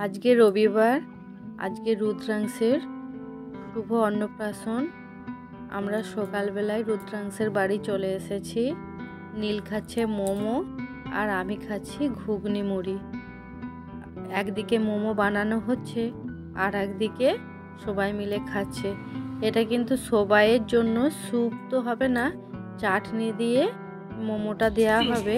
আজকে রবিবার, আজকে রুদ্রাংশের শুভ অন্নপ্রাশন। আমরা সকালবেলায় রুদ্রাংশের বাড়ি চলে এসেছি। নীল খাচ্ছে মোমো আর আমি খাচ্ছি ঘুগনি মুড়ি। একদিকে মোমো বানানো হচ্ছে আর একদিকে সবাই মিলে খাচ্ছে। এটা কিন্তু সবাইয়ের জন্য স্যুপ তো হবে না, চাটনি দিয়ে মোমোটা দেয়া হবে।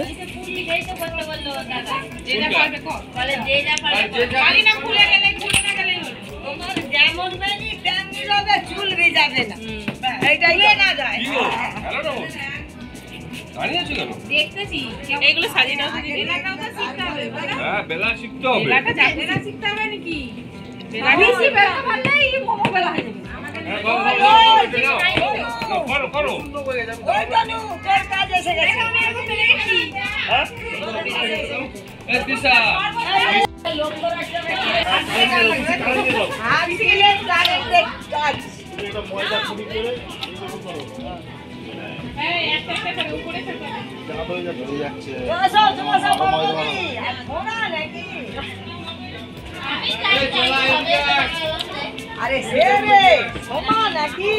আরে সে রে সোমা নাকি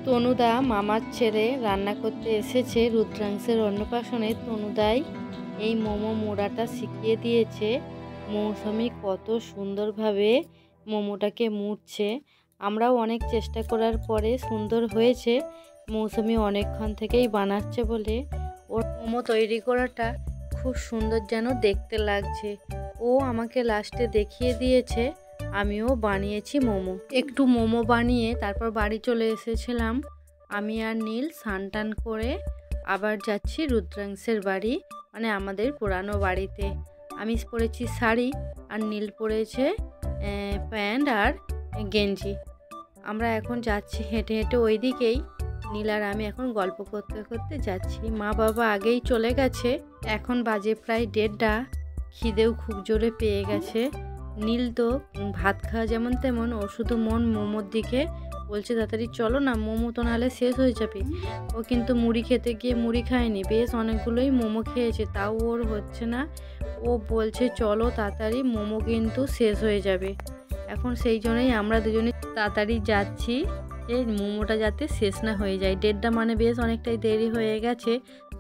তনুদা মামার ছেড়ে রান্না করতে এসেছে রুদ্রাংশের অন্নপ্রাশনে। তনুদাই এই মোমো মোড়াটা শিখিয়ে দিয়েছে। মৌসুমি কত সুন্দরভাবে মোমোটাকে মুড়ছে। আমরাও অনেক চেষ্টা করার পরে সুন্দর হয়েছে। মৌসুমি অনেকক্ষণ থেকেই বানাচ্ছে বলে ওর মোমো তৈরি করাটা খুব সুন্দর যেন দেখতে লাগছে। ও আমাকে লাস্টে দেখিয়ে দিয়েছে, আমিও বানিয়েছি মোমো। একটু মোমো বানিয়ে তারপর বাড়ি চলে এসেছিলাম। আমি আর নীল স্নান করে আবার যাচ্ছি রুদ্রাংশের বাড়ি, মানে আমাদের পুরানো বাড়িতে। আমি পরেছি শাড়ি আর নীল পরেছে প্যান্ট আর গেঞ্জি। আমরা এখন যাচ্ছি হেঁটে হেঁটে ওই দিকেই। নীল আর আমি এখন গল্প করতে করতে যাচ্ছি। মা বাবা আগেই চলে গেছে, এখন বাজে প্রায় 1:30। খিদেও খুব জোরে পেয়ে গেছে। নীল তো ভাত খাওয়া যেমন তেমন, ও শুধু মন মোমোর দিকে বলছে তাড়াতাড়ি চলো না, মোমো তো নাহলে শেষ হয়ে যাবে। ও কিন্তু মুড়ি খেতে গিয়ে মুড়ি খায়নি, বেশ অনেকগুলোই মোমো খেয়েছে, তাও ওর হচ্ছে না। ও বলছে চলো তাড়াতাড়ি, মোমো কিন্তু শেষ হয়ে যাবে। এখন সেই জন্যই আমরা দুজনে তাড়াতাড়ি যাচ্ছি যে মোমোটা যাতে শেষ না হয়ে যায়। 1:30 মানে বেশ অনেকটাই দেরি হয়ে গেছে।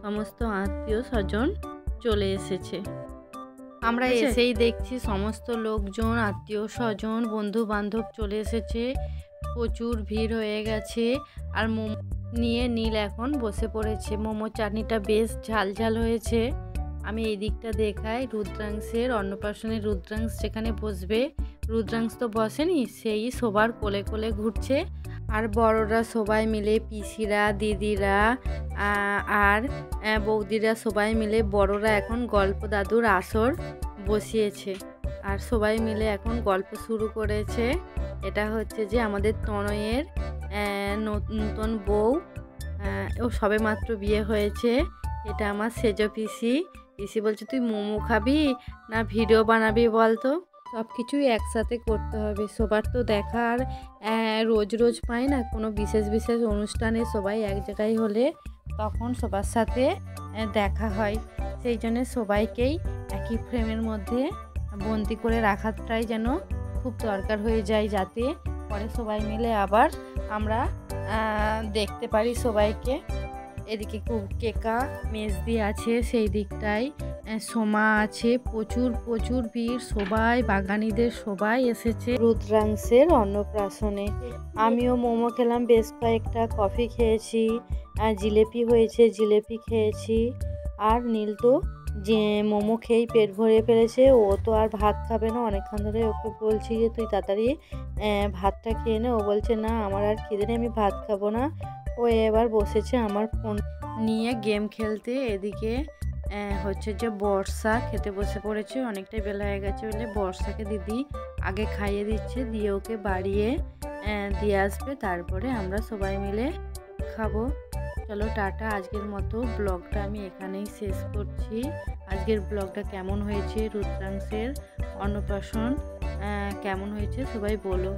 সমস্ত আত্মীয় স্বজন চলে এসেছে। আমরা এসেই দেখছি সমস্ত লোকজন, আত্মীয় স্বজন, বন্ধু বান্ধব চলে এসেছে। প্রচুর ভিড় হয়ে গেছে। আর মোমো নিয়ে নীল এখন বসে পড়েছে। মোমো চাটনিটা বেশ ঝাল ঝাল হয়েছে। আমি এই দিকটা দেখাই, রুদ্রাংশের অন্নপ্রাশনে রুদ্রাংশ যেখানে বসবে, রুদ্রাংশ তো বসেনি, সেই সবার কোলে কোলে ঘুরছে। আর বড়রা সবাই মিলে, পিসিরা, দিদিরা আর বৌদিরা সবাই মিলে, বড়রা এখন গল্প দাদুর আসর বসিয়েছে আর সবাই মিলে এখন গল্প শুরু করেছে। এটা হচ্ছে যে আমাদের তনয়ের নতুন বউ, ও সবে মাত্র বিয়ে হয়েছে। এটা আমার সেজো পিসি। পিসি বলছে তুই মোমো খাবি না ভিডিও বানাবি বলতো? সব কিছুই একসাথে করতে হবে, সবার তো দেখার রোজ রোজ পাই না। কোনো বিশেষ বিশেষ অনুষ্ঠানে সবাই এক জায়গায় হলে তখন সবার সাথে দেখা হয়। সেই জন্য সবাইকেই একই ফ্রেমের মধ্যে বন্দি করে রাখাটাই যেন খুব দরকার হয়ে যায়, যাতে পরে সবাই মিলে আবার আমরা দেখতে পারি সবাইকে। এদিকে কেকা মেজদি আছে, সেই দিকটায় সোমা আছে। প্রচুর প্রচুর ভিড়, সবাই বাগানিদের সবাই এসেছে রুদ্রাংশের অন্নপ্রাশনে। আমিও মোমো খেলাম, বেশ কয়েকটা কফি খেয়েছি, আর জিলেপি হয়েছে, জিলেপি খেয়েছি। আর নীল তো যে মোমো খেয়েই পেট ভরে ফেলেছে। ও তো আর ভাত খাবে না, অনেকক্ষণ ধরে ওকে বলছি যে তুই তাড়াতাড়ি ভাতটা খেয়ে নে। ও বলছে না আমার আর খিদে নেই, আমি ভাত খাবো না। ও এবার বসেছে আমার ফোন নিয়ে গেম খেলতে। এদিকে হচ্ছে যে বর্ষা খেতে বসে পড়েছে, অনেকটাই বেলা হয়ে গেছে বলে বর্ষাকে দিদি আগে খাইয়ে দিচ্ছে, দিয়ে ওকে বাড়িয়ে দিয়ে আসবে, তারপরে আমরা সবাই মিলে খাবো। চলো টাটা, আজকের মতো ব্লগটা আমি এখানেই শেষ করছি। আজকের ব্লগটা কেমন হয়েছে, রুদ্রাংশের অন্নপ্রাশন কেমন হয়েছে সবাই বলো।